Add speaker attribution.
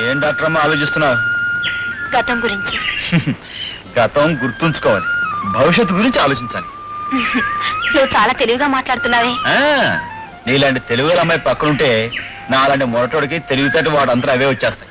Speaker 1: ఏం డాక్టర్ అమ్మ ఆలోచిస్తున్నావు?
Speaker 2: గతం గురించి.
Speaker 1: గతం గుర్తుంచుకోవాలి, భవిష్యత్తు గురించి ఆలోచించాలి.
Speaker 2: నువ్వు చాలా తెలివిగా మాట్లాడుతున్నావే.
Speaker 1: నీలాంటి తెలుగు అమ్మాయి పక్కనుంటే నా అలాంటి మొరటోడికి తెలివితేట వాడు అంతా అవే వచ్చేస్తాయి.